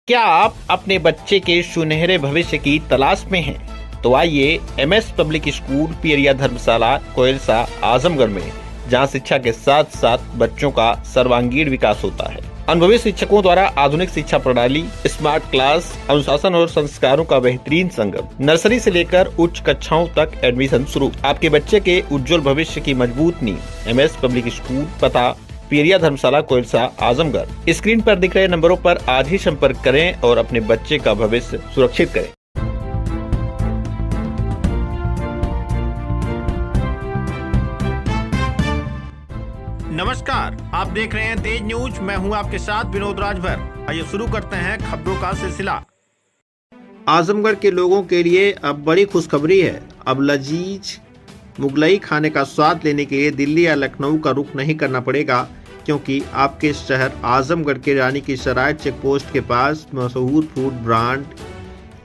क्या आप अपने बच्चे के सुनहरे भविष्य की तलाश में हैं? तो आइए एमएस पब्लिक स्कूल पियरिया धर्मशाला कोयलसा आजमगढ़ में, जहां शिक्षा के साथ साथ बच्चों का सर्वांगीण विकास होता है। अनुभवी शिक्षकों द्वारा आधुनिक शिक्षा प्रणाली, स्मार्ट क्लास, अनुशासन और संस्कारों का बेहतरीन संगम। नर्सरी से लेकर उच्च कक्षाओं तक एडमिशन शुरू। आपके बच्चे के उज्जवल भविष्य की मजबूत नींव। एमएस पब्लिक स्कूल, पता पियरिया धर्मशाला कोयलसा आजमगढ़। स्क्रीन पर दिख रहे नंबरों पर आज ही संपर्क करें और अपने बच्चे का भविष्य सुरक्षित करें। नमस्कार, आप देख रहे हैं तेज न्यूज। मैं हूं आपके साथ विनोद राजभर। आइए शुरू करते हैं खबरों का सिलसिला। आजमगढ़ के लोगों के लिए अब बड़ी खुशखबरी है। अब लजीज मुगलई खाने का स्वाद लेने के लिए दिल्ली या लखनऊ का रुख नहीं करना पड़ेगा, क्योंकि आपके शहर आजमगढ़ के रानी की सराय चेक पोस्ट के पास मशहूर फूड ब्रांड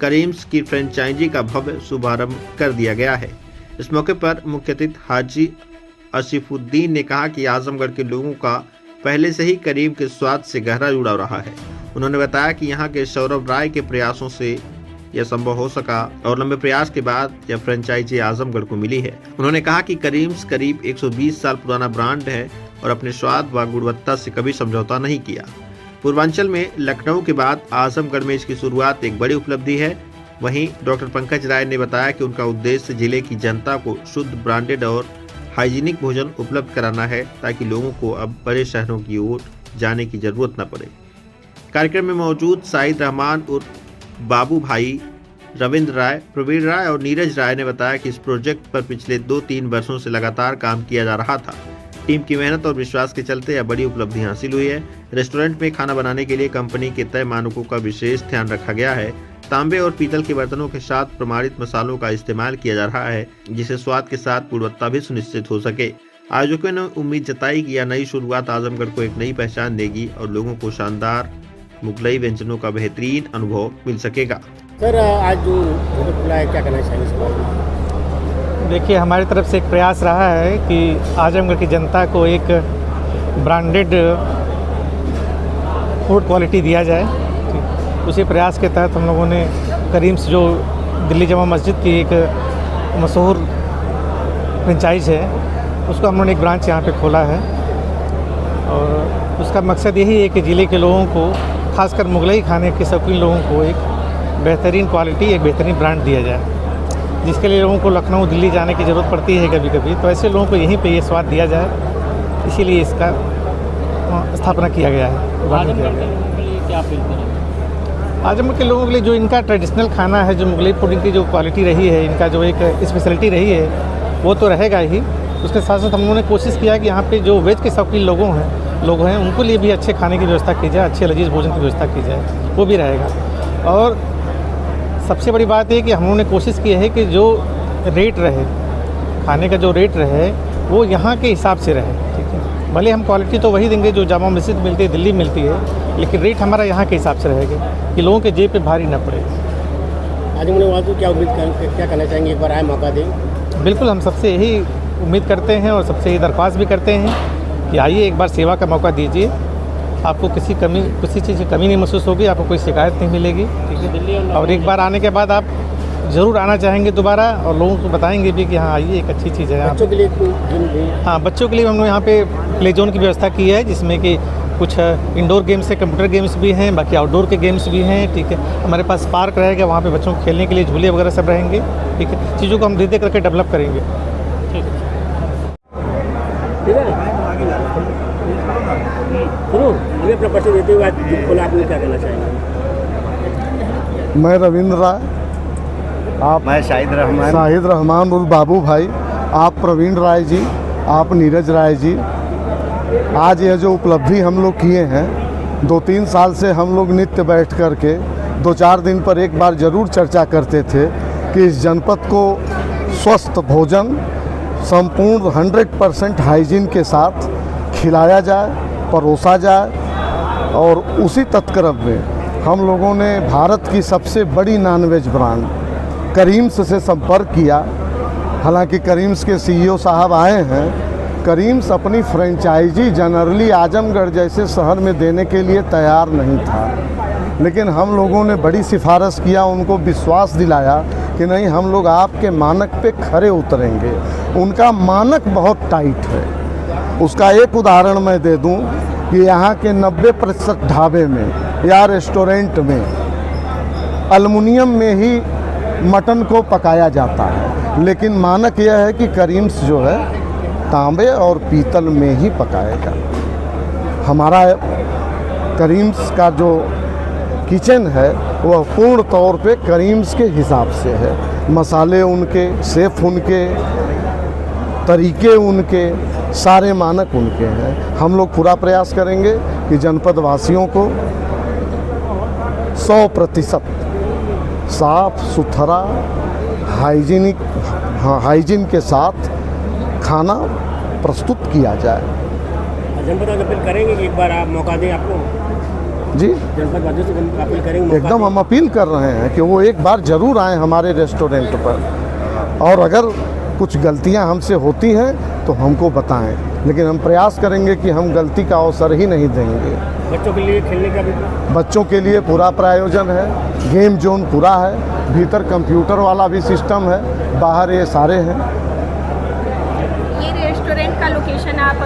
करीम्स की फ्रेंचाइजी का भव्य शुभारंभ कर दिया गया है। इस मौके पर मुख्य अतिथि हाजी आसिफुद्दीन ने कहा कि आजमगढ़ के लोगों का पहले से ही करीम के स्वाद से गहरा जुड़ाव रहा है। उन्होंने बताया कि यहाँ के सौरभ राय के प्रयासों से यह संभव हो सका और लंबे प्रयास के बाद यह फ्रेंचाइजी आजमगढ़ को मिली है। उन्होंने कहा कि करीम्स करीब 120 साल पुराना ब्रांड है और अपने स्वाद व गुणवत्ता से कभी समझौता नहीं किया। पूर्वांचल में लखनऊ के बाद आजमगढ़ में इसकी शुरुआत एक बड़ी उपलब्धि है। वहीं डॉक्टर पंकज राय ने बताया कि उनका उद्देश्य जिले की जनता को शुद्ध, ब्रांडेड और हाइजीनिक भोजन उपलब्ध कराना है, ताकि लोगों को अब बड़े शहरों की ओर जाने की जरूरत न पड़े। कार्यक्रम में मौजूद शाहिद रहमान उर्फ बाबू भाई, रविंद्र राय, प्रवीण राय और नीरज राय ने बताया कि इस प्रोजेक्ट पर पिछले 2-3 वर्षों से लगातार काम किया जा रहा था। टीम की मेहनत और विश्वास के चलते यह बड़ी उपलब्धि हासिल हुई है। रेस्टोरेंट में खाना बनाने के लिए कंपनी के तय मानकों का विशेष ध्यान रखा गया है। तांबे और पीतल के बर्तनों के साथ प्रमाणित मसालों का इस्तेमाल किया जा रहा है, जिससे स्वाद के साथ गुणवत्ता भी सुनिश्चित हो सके। आयोजकों ने उम्मीद जताई कि यह नई शुरुआत आजमगढ़ को एक नई पहचान देगी और लोगों को शानदार मुगलई व्यंजनों का बेहतरीन अनुभव मिल सकेगा। सर, आज जो होटल खुला है, क्या कहना चाहिए इस बारे में? देखिए, हमारी तरफ से एक प्रयास रहा है कि आजमगढ़ की जनता को एक ब्रांडेड फूड क्वालिटी दिया जाए। उसी प्रयास के तहत हम लोगों ने करीम्स, जो दिल्ली जमा मस्जिद की एक मशहूर फ्रेंचाइज है, उसको हम लोगों ने एक ब्रांच यहाँ पे खोला है। और उसका मकसद यही है कि ज़िले के लोगों को, खासकर मुगलई खाने के शौकीन लोगों को, एक बेहतरीन क्वालिटी, एक बेहतरीन ब्रांड दिया जाए, जिसके लिए लोगों को लखनऊ, दिल्ली जाने की ज़रूरत पड़ती है कभी कभी। तो ऐसे लोगों को यहीं पे ये स्वाद दिया जाए, इसीलिए इसका स्थापना किया गया है। क्या फील करें आजमगढ़ के लोगों के लिए जो इनका ट्रेडिशनल खाना है, जो मुगलई फूड की जो क्वालिटी रही है, इनका जो एक स्पेशलिटी रही है, वो तो रहेगा ही। उसके साथ साथ हम लोगों ने कोशिश किया कि यहाँ पे जो वेज के शौकीन लोग हैं, उनको लिए भी अच्छे खाने की व्यवस्था की जाए, अच्छे लजीज भोजन की व्यवस्था की जाए, वो भी रहेगा। और सबसे बड़ी बात ये कि हम लोगों ने कोशिश की है कि जो रेट रहे, खाने का जो रेट रहे, वो यहाँ के हिसाब से रहे। ठीक है, भले हम क्वालिटी तो वही देंगे जो जामा मस्जिद मिलती है, दिल्ली मिलती है, लेकिन रेट हमारा यहाँ के हिसाब से रहेगा कि लोगों के जेब पे भारी ना पड़े। आज हमने वहाँ तो क्या क्या कहना चाहेंगे, एक बार आए मौका दें? बिल्कुल, हम सबसे यही उम्मीद करते हैं और सबसे यही दरख्वास्त भी करते हैं कि आइए, एक बार सेवा का मौका दीजिए। आपको किसी चीज़ की कमी नहीं महसूस होगी, आपको कोई शिकायत नहीं मिलेगी। ठीक है, और एक बार आने के बाद आप ज़रूर आना चाहेंगे दोबारा, और लोगों को बताएंगे भी कि हाँ आइए, एक अच्छी चीज़ है। बच्चों के लिए हाँ, बच्चों के लिए हमने यहाँ पे प्ले जोन की व्यवस्था की है, जिसमें कि कुछ इंडोर गेम्स है, कंप्यूटर गेम्स भी हैं, बाकी आउटडोर के गेम्स भी हैं। ठीक है, हमारे पास पार्क रहेगा, वहाँ पे बच्चों को खेलने के लिए झूले वगैरह सब रहेंगे। ठीक है, चीज़ों को हम धीरे करके डेवलप करेंगे। ठीक है, हमें अपना परिचय देते हुए आज खोला, आपने क्या कहना चाहेंगे? मैं रविंद्र राय, मैं शाहिद रहमान और बाबू भाई, आप प्रवीण राय जी, आप नीरज राय जी। आज यह जो उपलब्धि हम लोग किए हैं, 2-3 साल से हम लोग नित्य बैठ कर के 2-4 दिन पर एक बार ज़रूर चर्चा करते थे कि इस जनपद को स्वस्थ भोजन संपूर्ण 100% हाइजीन के साथ खिलाया जाए, परोसा जाए। और उसी तत्क्रम में हम लोगों ने भारत की सबसे बड़ी नॉनवेज ब्रांड करीम्स से संपर्क किया। हालांकि करीम्स के सीईओ साहब आए हैं, करीम्स अपनी फ्रेंचाइजी जनरली आजमगढ़ जैसे शहर में देने के लिए तैयार नहीं था। लेकिन हम लोगों ने बड़ी सिफारिश किया, उनको विश्वास दिलाया कि नहीं, हम लोग आपके मानक पे खरे उतरेंगे। उनका मानक बहुत टाइट है। उसका एक उदाहरण मैं दे दूं कि यहाँ के 90% ढाबे में या रेस्टोरेंट में एल्युमिनियम में ही मटन को पकाया जाता है, लेकिन मानक यह है कि करीम्स जो है तांबे और पीतल में ही पकाएगा। हमारा करीम्स का जो किचन है वह पूर्ण तौर पे करीम्स के हिसाब से है। मसाले उनके, शेफ़ उनके, तरीके उनके, सारे मानक उनके हैं। हम लोग पूरा प्रयास करेंगे कि जनपद वासियों को 100% साफ सुथरा हाइजीन के साथ खाना प्रस्तुत किया जाए। जनपद वासी अपील करेंगे कि एक बार आप मौका दें आपको। जी, जनपद वासियों से अपील करेंगे, एकदम हम अपील कर रहे हैं कि वो एक बार ज़रूर आएँ हमारे रेस्टोरेंट पर, और अगर कुछ गलतियां हमसे होती हैं तो हमको बताएं, लेकिन हम प्रयास करेंगे कि हम गलती का अवसर ही नहीं देंगे। बच्चों के लिए खेलने का भी, बच्चों के लिए पूरा प्रायोजन है, गेम जोन पूरा है, भीतर कंप्यूटर वाला भी सिस्टम है, बाहर ये सारे हैं। ये रेस्टोरेंट का लोकेशन आप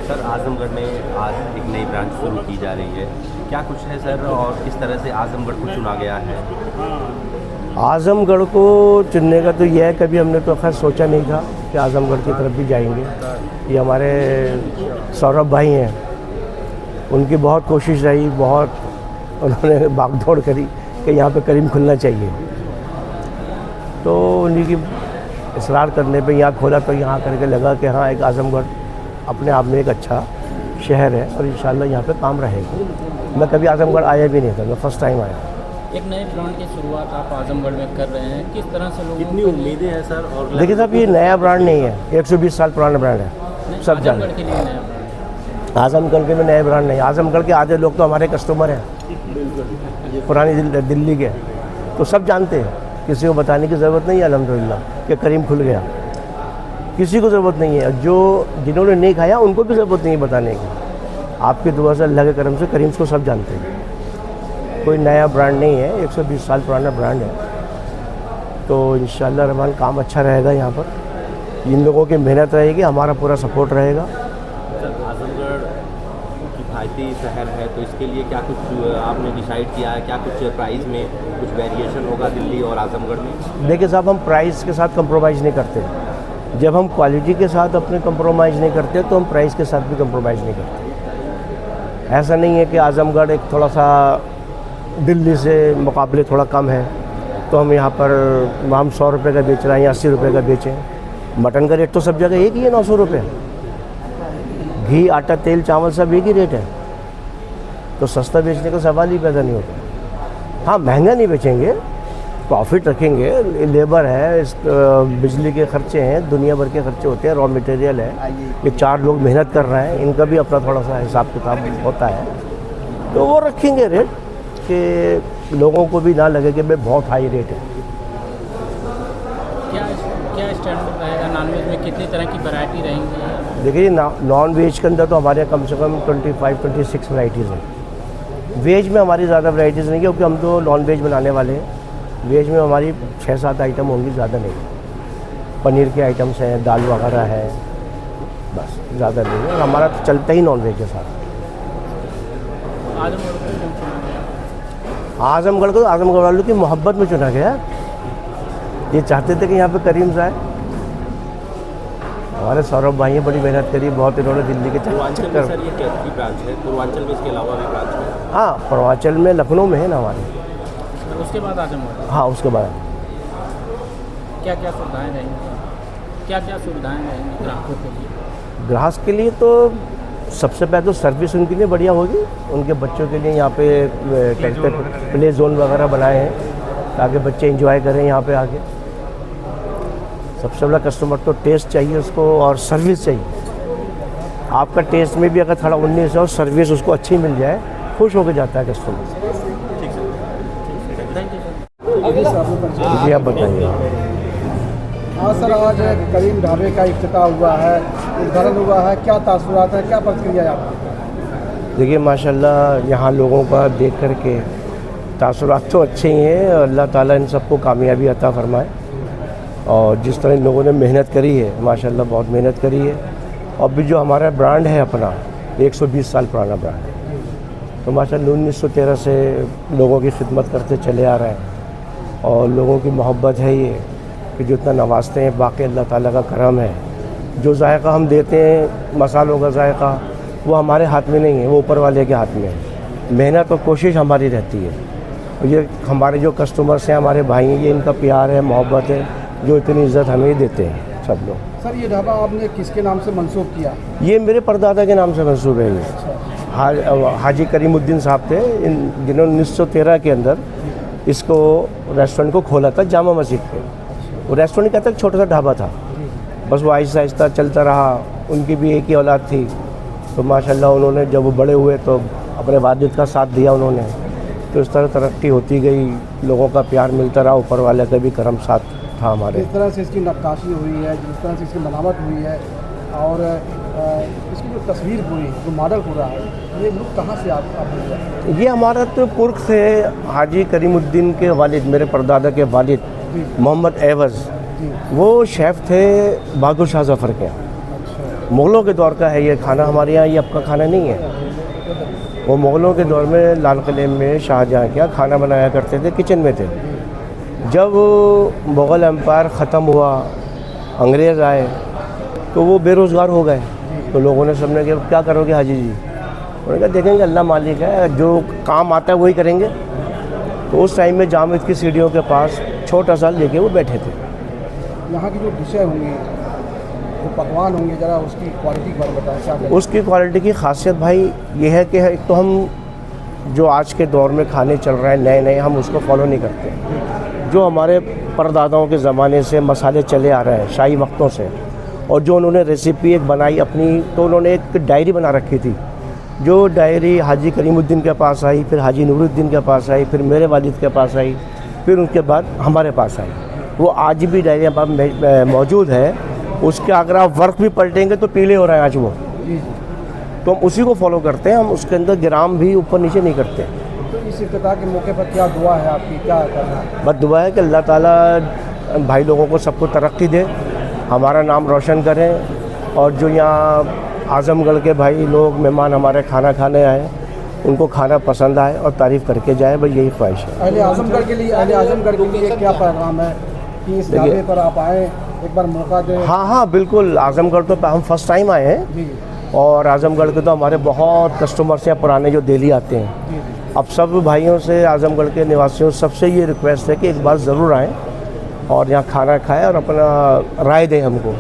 सर, आजमगढ़ में आज एक नई ब्रांच शुरू की जा रही है, क्या कुछ है सर, और किस तरह से आजमगढ़ को चुना गया है? आजमगढ़ को चुनने का तो यह है, कभी हमने तो खैर सोचा नहीं था कि आजमगढ़ की तरफ भी जाएंगे। ये हमारे सौरभ भाई हैं, उनकी बहुत कोशिश रही, बहुत उन्होंने भागदौड़ करी कि यहाँ पे करीम खुलना चाहिए। तो उन्हीं की इसरार करने पे यहाँ खोला, तो यहाँ करके लगा कि हाँ, एक आजमगढ़ अपने आप में एक अच्छा शहर है और इंशाल्लाह यहाँ पे काम रहेगा। मैं कभी आजमगढ़ आया भी नहीं था, मैं फर्स्ट टाइम आया। एक नए ब्रांड की शुरुआत आप आजमगढ़ में कर रहे हैं, किस तरह से लोगों कितनी उम्मीदें हैं सर? और देखिए साहब, ये नया ब्रांड नहीं है, 120 साल पुराना ब्रांड है, सब जानते आजमगढ़ के लिए नया ब्रांड? आजमगढ़ के में नए ब्रांड नहीं। आजमगढ़ के आधे लोग तो हमारे कस्टमर हैं, पुरानी दिल्ली के, तो सब जानते हैं, किसी को बताने की ज़रूरत नहीं है अल्हम्दुलिल्लाह कि करीम खुल गया, किसी को ज़रूरत नहीं है। जो जिन्होंने नहीं खाया उनको भी ज़रूरत नहीं है बताने की। आपकी दुआ से, अल्लाह के करम से करीम्स को सब जानते हैं। कोई नया ब्रांड नहीं है, 120 साल पुराना ब्रांड है। तो इंशाअल्लाह रहमान काम अच्छा रहेगा यहाँ पर। इन लोगों की मेहनत रहेगी, हमारा पूरा सपोर्ट रहेगा। आजमगढ़ किफ़ायती शहर है, तो इसके लिए क्या कुछ आपने डिसाइड किया है? क्या कुछ प्राइस में कुछ वेरिएशन होगा दिल्ली और आजमगढ़ में? देखिए साहब, हम प्राइस के साथ कंप्रोमाइज़ नहीं करते। जब हम क्वालिटी के साथ अपने कंप्रोमाइज़ नहीं करते तो हम प्राइस के साथ भी कंप्रोमाइज़ नहीं करते। ऐसा नहीं है कि आजमगढ़ एक थोड़ा सा दिल्ली से मुकाबले थोड़ा कम है तो हम यहाँ पर हम 100 रुपये का बेच रहे हैं या 80 रुपये का बेचें। मटन का रेट तो सब जगह एक ही है, 900 रुपये। घी, आटा, तेल, चावल सब एक ही रेट है, तो सस्ता बेचने का सवाल ही पैदा नहीं होता। हाँ, महंगा नहीं बेचेंगे, प्रॉफिट रखेंगे। लेबर है, बिजली के खर्चे हैं, दुनिया भर के खर्चे होते हैं, रॉ मटेरियल है, ये 4 लोग मेहनत कर रहे हैं, इनका भी अपना थोड़ा सा हिसाब किताब होता है, तो वो रखेंगे रेट कि लोगों को भी ना लगे कि भाई बहुत हाई रेट है। क्या स्टैंडर्ड रहेगा? नॉनवेज में कितनी तरह की वैरायटी रहेंगी? देखिए, नॉन वेज के अंदर तो हमारे यहाँ कम से कम 25-26 वैराइटीज़ हैं। वेज में हमारी ज़्यादा वैराइटीज़ नहीं है, क्योंकि हम तो नॉन वेज बनाने वाले हैं। वेज में हमारी 6-7 आइटम होंगी, ज़्यादा नहीं। पनीर के आइटम्स हैं, दाल वगैरह है, बस ज़्यादा नहीं है। और हमारा तो चलता ही नॉन वेज के साथ। आजमगढ़ को आजमगढ़ वालों की मोहब्बत में चुना गया। ये चाहते थे कि यहाँ पे करीम्स आए। हमारे सौरभ भाई ने बड़ी मेहनत करी, बहुत इन्होंने दिल्ली के पूर्वांचल में सर ये कैसी ब्रांच है? पूर्वांचल में इसके अलावा भी ब्रांच है? हाँ, पूर्वांचल में लखनऊ में है ना हमारे। उसके बाद आजमगढ़? हाँ, उसके बाद क्या क्या सुविधाएँ रहेंगी? क्या क्या सुविधाएँ रहेंगी ग्राहकों के लिए? ग्राहक के लिए तो सबसे पहले तो सर्विस उनके लिए बढ़िया होगी। उनके बच्चों के लिए यहाँ पे प्ले जोन वगैरह बनाए हैं ताकि बच्चे एंजॉय करें यहाँ पे आके। सबसे बड़ा कस्टमर तो टेस्ट चाहिए उसको और सर्विस चाहिए। आपका टेस्ट में भी अगर थोड़ा 19 है और सर्विस उसको अच्छी मिल जाए, खुश होकर जाता है कस्टमर। जी, आप बताइए। हाँ सर, आज करीम ढाबे का इफ्तिताह हुआ है, उद्घाटन हुआ है, क्या तासुरात है, क्या प्रतिक्रिया है आपकी? देखिए माशाल्लाह यहाँ लोगों का देख कर के तासुरात तो अच्छे ही हैं। अल्लाह ताला इन सबको कामयाबी अता फरमाए। और जिस तरह इन लोगों ने मेहनत करी है माशाल्लाह, बहुत मेहनत करी है। और भी जो हमारा ब्रांड है अपना 120 साल पुराना ब्रांड है, तो माशाल्लाह 1913 से लोगों की खिदमत करते चले आ रहे हैं। और लोगों की मोहब्बत है ये कि जो इतना नवाजते हैं, बाकी अल्लाह ताला का करम है। जो जायका हम देते हैं, मसालों का जायका, वो हमारे हाथ में नहीं है, वो ऊपर वाले के हाथ में है। मेहनत और कोशिश हमारी रहती है। और ये हमारे जो कस्टमर्स हैं, हमारे भाई हैं, ये इनका प्यार है, मोहब्बत है, जो इतनी इज़्ज़त हमें देते हैं सब लोग। सर ये ढाबा आपने किसके नाम से मंसूब किया? ये मेरे परदादा के नाम से मंसूब है। ये हाजी करीमुद्दीन साहब थे, जिन्होंने 1913 के अंदर इसको रेस्टोरेंट को खोला था जामा मस्जिद पे। वो रेस्टोरेंट का तक छोटा सा ढाबा था, बस वो आहिस्ता आहिस्ता चलता रहा। उनकी भी एक ही औलाद थी, तो माशाल्लाह उन्होंने जब वो बड़े हुए तो अपने वालिद का साथ दिया उन्होंने। तो इस तरह तरक्की होती गई, लोगों का प्यार मिलता रहा, ऊपर वाले का भी करम साथ था हमारे। जिस तरह से इसकी नक्काशी हुई है, जिस तरह से इसकी बनावट हुई है, और इसकी जो तस्वीर पूरी, जो मॉडल पूरा है, ये लुक कहाँ से आप ये हमारा तो पुरख से हाजी करीमुद्दीन के वालिद, मेरे परदादा के वालिद मोहम्मद एवज़, वो शेफ़ थे बहादुर शाह ज़फ़र के। मुग़लों के दौर का है ये खाना, हमारे यहाँ ये आपका खाना नहीं है। वो मुग़लों के दौर में लाल किले में शाहजहाँ क्या खाना बनाया करते थे, किचन में थे। जब मुग़ल एम्पायर ख़त्म हुआ, अंग्रेज़ आए, तो वो बेरोज़गार हो गए। तो लोगों ने सबने कहा क्या करोगे हाजी जी? उन्होंने कहा देखेंगे, अल्लाह मालिक है, जो काम आता है वही करेंगे। तो उस टाइम में जामिद की सीढ़ियों के पास छोटा सा लेके वो बैठे थे। यहाँ की जो डिशें होंगी, जो पकवान होंगे, ज़रा उसकी क्वालिटी के बारे में बताएं क्या? उसकी क्वालिटी की खासियत भाई ये है कि एक तो हम जो आज के दौर में खाने चल रहे हैं नए नए, हम उसको फॉलो नहीं करते। जो हमारे परदादाओं के ज़माने से मसाले चले आ रहे हैं शाही वक्तों से, और जो उन्होंने रेसिपी एक बनाई अपनी, तो उन्होंने एक डायरी बना रखी थी। जो डायरी हाजी करीमुद्दीन के पास आई, फिर हाजी नूरुद्दीन के पास आई, फिर मेरे वालिद के पास आई, फिर उनके बाद हमारे पास आई। वो आज भी डायरी हमारे मौजूद है। उसके अगर आप वर्क भी पलटेंगे तो पीले हो रहे हैं आज वो। तो हम उसी को फॉलो करते हैं, हम उसके अंदर ग्राम भी ऊपर नीचे नहीं करते। तो इस इफ्तिताह के मौके पर क्या दुआ है आपकी, क्या करना है? बस दुआ है कि अल्लाह ताला भाई लोगों को सबको तरक्की दे, हमारा नाम रोशन करें। और जो यहाँ आज़मगढ़ के भाई लोग मेहमान हमारे खाना खाने आए, उनको खाना पसंद आए और तारीफ़ करके जाए, बस यही ख्वाहिश है। अहले आज़मगढ़ के लिए क्या पैगाम है कि इस ढाबे पर आप आएँ, एक बार मौका दें? हाँ बिल्कुल। आज़मगढ़ तो हम फर्स्ट टाइम आए हैं, और आज़मगढ़ के तो हमारे बहुत कस्टमर्स हैं पुराने जो डेली आते हैं। अब सब भाइयों से, आज़मगढ़ के निवासियों सबसे ये रिक्वेस्ट है कि एक बार ज़रूर आएँ और यहाँ खाना खाएं और अपना राय दें हमको।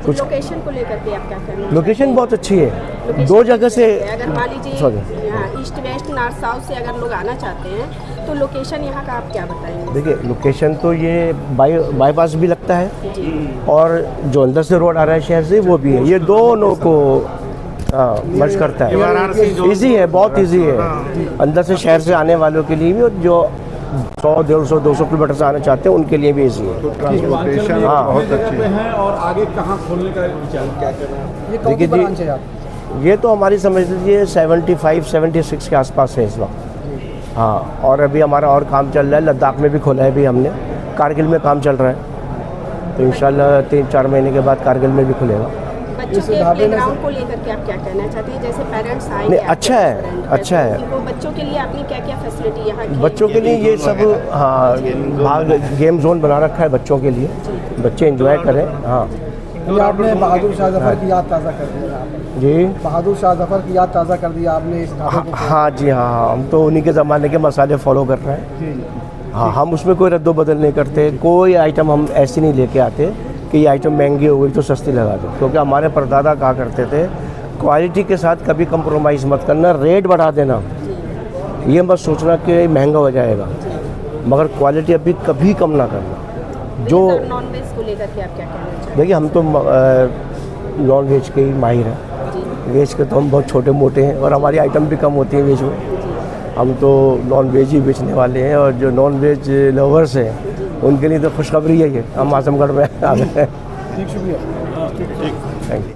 कुछ लोकेशन को लेकर के आप क्या करें? लोकेशन बहुत अच्छी है, 2 जगह से। अगर मान लीजिए यहाँ ईस्ट वेस्ट नॉर्थ साउथ से अगर लोग आना चाहते हैं, तो लोकेशन यहाँ का आप क्या बताएंगे? देखिए लोकेशन तो ये बाईपास भी लगता है, और जो अंदर से रोड आ रहा है शहर से वो भी है। ये दोनों को मर्ज करता है। इजी है, बहुत इजी है। अंदर से शहर से आने वालों के लिए भी, और जो 100-150-200 किलोमीटर से आना चाहते हैं उनके लिए भी इजी है। ट्रांसपोर्टेशन बहुत अच्छी है। और आगे कहाँ खोलने का विचार, क्या करना है? ये कौन सी ब्रांच है आप? ये तो हमारी समझ लीजिए 75-76 के आसपास है इस वक्त। हाँ, और अभी हमारा और काम चल रहा है, लद्दाख में भी खोला है अभी हमने, कारगिल में काम चल रहा है। तो इंशाल्लाह 3-4 महीने के बाद कारगिल में भी खुलेगा। बच्चों के प्लेग्राउंड को लेकर के आप क्या कहना चाहते हैं? जैसे पेरेंट्स आएंगे, अच्छा है, अच्छा है। तो बच्चों के लिए आपने क्या क्या फैसिलिटी यहाँ की? बच्चों के लिए ये सब, हाँ, भाग गेम जोन बना रखा है बच्चों के लिए, बच्चे एंजॉय करें। हाँ, ये आपने बहादुर शाह ज़फ़र की याद ताज़ा कर दी जी, बहादुर शाह ज़फ़र की याद ताज़ा कर दी आपने इस ढाबे को। हाँ जी, हाँ, हम तो उन्हीं के ज़माने के मसाले फॉलो कर रहे हैं। हाँ, हम उसमें कोई रद्दो बदल नहीं करते। कोई आइटम हम ऐसी नहीं लेके आते कि ये आइटम महंगी हो गई तो सस्ती लगा दो, क्योंकि हमारे परदादा कहा करते थे क्वालिटी के साथ कभी कंप्रोमाइज़ मत करना। रेट बढ़ा देना, ये मत सोचना कि महंगा हो जाएगा, मगर क्वालिटी अभी कभी कम ना करना। जो नॉन वेज को लेकर के आप क्या कहना चाहते हैं? देखिए हम तो नॉन वेज के ही माहिर हैं, वेज के तो हम बहुत छोटे मोटे हैं, और हमारी आइटम भी कम होती है वेज में। हम तो नॉन वेज ही बेचने वाले हैं, और जो नॉन वेज लवर्स हैं उनके लिए तो खुशखबरी है ये, हम आजमगढ़ में आ गए हैं। ठीक, शुक्रिया। Thank you.